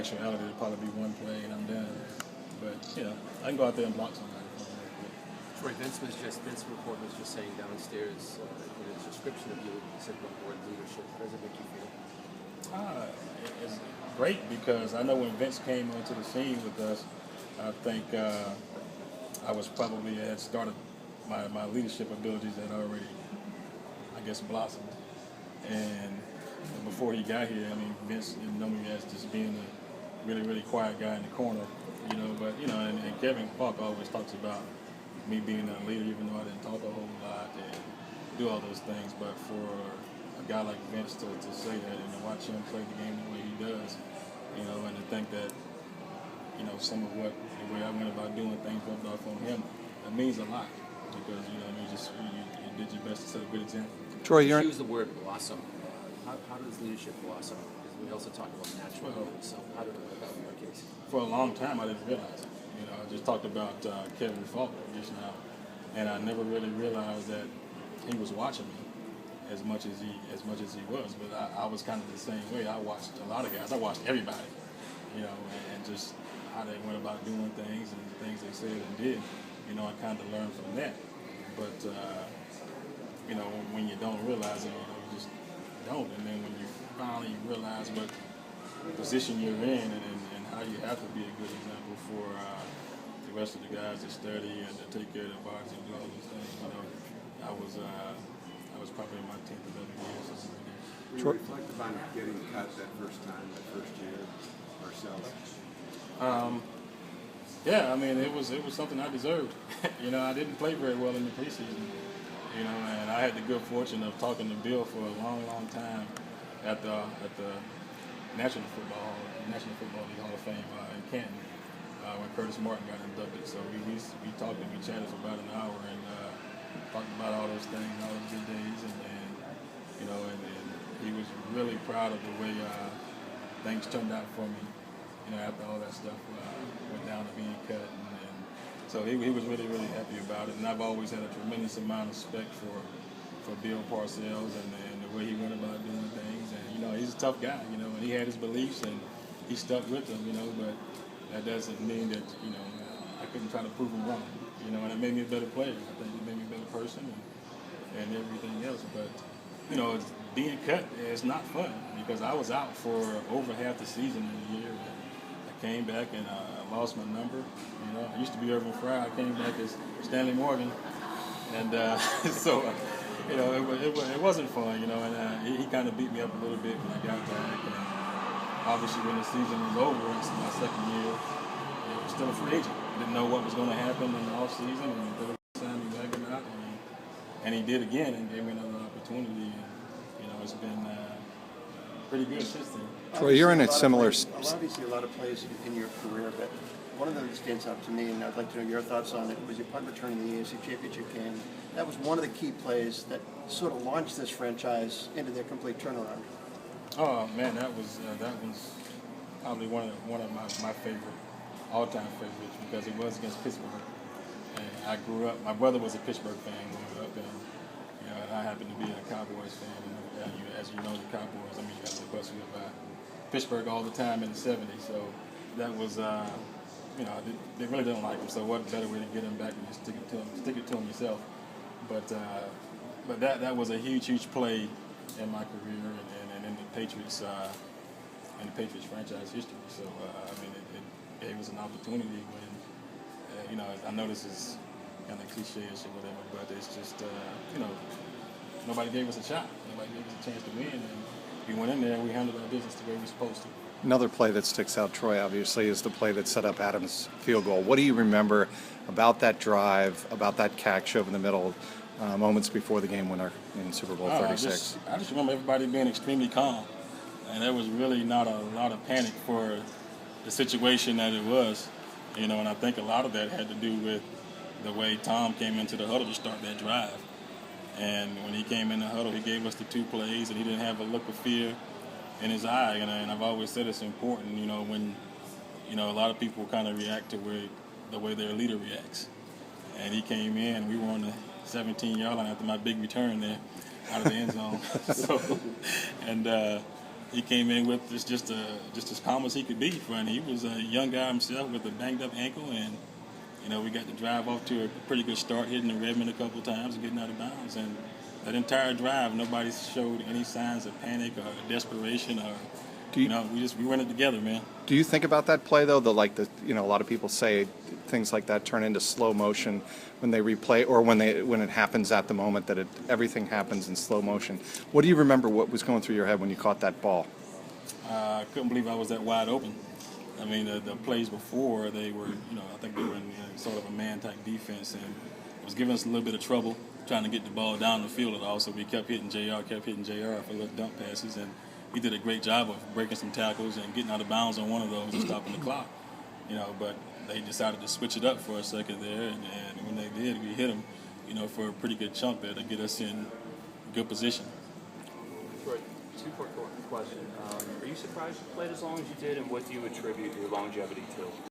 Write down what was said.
actuality, it'll probably be one play and I'm done. But you know, I can go out there and block somebody. Troy, Vince McCourt was just saying downstairs in his description of you, he said one word, leadership. How does it make you feel? It's great because I know when Vince came onto the scene with us, I think I was probably had started my leadership abilities had already, I guess, blossomed. And before he got here, I mean, Vince didn't know me as just being a really, really quiet guy in the corner, you know. But you know, and Kevin Falk always talks about me being a leader, even though I didn't talk a whole lot and do all those things. But for a guy like Vince to say that and to watch him play the game the way he does, you know, and to think that, you know, some of the way I went about doing things rubbed off on him, that means a lot because, you know, you did your best to set a good example. Troy, you use the word blossom. How does leadership blossom? Because we also talk about natural growth. So how did it work out in your case? For a long time, I didn't realize it. You know, I just talked about Kevin Falk just now, and I never really realized that he was watching me as much as he was. But I was kind of the same way. I watched a lot of guys. I watched everybody, you know, and just how they went about doing things and the things they said and did. You know, I kind of learned from that. But you know, when you don't realize it, you know, you just don't. And then when you finally realize what position you're in and how you have to be a good example for the rest of the guys to study and to take care of their bodies and do all those things, you know, I was probably in my 10th or 11th year. So we reflected on getting cut that first time, that first year ourselves. Yeah, I mean, it was something I deserved. You know, I didn't play very well in the preseason. You know, and I had the good fortune of talking to Bill for a long, long time at the National Football League Hall of Fame in Canton when Curtis Martin got inducted. So we talked and we chatted for about an hour and talked about all those things, all those good days, and you know, and he was really proud of the way things turned out for me. You know, after all that stuff went down to being cut. So he was really, really happy about it, and I've always had a tremendous amount of respect for Bill Parcells and the way he went about doing things. And you know, he's a tough guy, you know, and he had his beliefs and he stuck with them, you know. But that doesn't mean that, you know, I couldn't try to prove him wrong, you know. And it made me a better player. I think it made me a better person and everything else. But you know, being cut is not fun because I was out for over half the season in the year. I came back and I lost my number. You know, I used to be Irvin Fry. I came back as Stanley Morgan, and so you know it wasn't fun. You know, and he kind of beat me up a little bit when I got back. And obviously, when the season was over, it's my second year. I was still a free agent. Didn't know what was going to happen in the off season, and they signed me back or not. And he did again and gave me another opportunity. And you know, it's been pretty good since then. Troy, you're in a similar. Obviously, a lot of plays in your career, but one of them that stands out to me, and I'd like to know your thoughts on it, was your punt return in the AFC Championship game. That was one of the key plays that sort of launched this franchise into their complete turnaround. Oh man, that was probably one of my favorite, all-time favorites because it was against Pittsburgh. And I grew up. My brother was a Pittsburgh fan growing up, and you know, and I happened to be a Cowboys fan. And as you know, the Cowboys. I mean, you got to bust you by Pittsburgh all the time in the '70s. So that was. You know, they really don't like him, so what better way to get him back than just stick it to him yourself. But that was a huge play in my career and in the Patriots franchise history. So I mean, it gave us an opportunity when you know, I know this is kind of cliche-ish or whatever, but it's just you know, nobody gave us a shot. Nobody gave us a chance to win, and we went in there and we handled our business the way we were supposed to. Another play that sticks out, Troy, obviously, is the play that set up Adams' field goal. What do you remember about that drive, about that catch over the middle, moments before the game winner in Super Bowl 36? I just remember everybody being extremely calm, and there was really not a lot of panic for the situation that it was, you know. And I think a lot of that had to do with the way Tom came into the huddle to start that drive. And when he came in the huddle, he gave us the two plays, and he didn't have a look of fear in his eye, and I've always said it's important, you know, when, you know, a lot of people kind of react to the way their leader reacts. And he came in, we were on the 17-yard line after my big return there out of the end zone. So, and he came in with just as calm as he could be. And he was a young guy himself with a banged up ankle, and we got to drive off to a pretty good start, hitting the Redmond a couple of times and getting out of bounds. And that entire drive, nobody showed any signs of panic or desperation or. We run it together, man. Do you think about that play though? A lot of people say things like that turn into slow motion when they replay, or when it happens at the moment that everything happens in slow motion. What do you remember? What was going through your head when you caught that ball? I couldn't believe I was that wide open. I mean, the plays before they were, I think they were in sort of a man-type defense, and it was giving us a little bit of trouble trying to get the ball down the field at all. So we kept hitting JR for little dump passes, and he did a great job of breaking some tackles and getting out of bounds on one of those and stopping the clock. But they decided to switch it up for a second there, and when they did, we hit them, for a pretty good chunk there to get us in good position. Right. Two-part question. Are you surprised you played as long as you did, and what do you attribute your longevity to?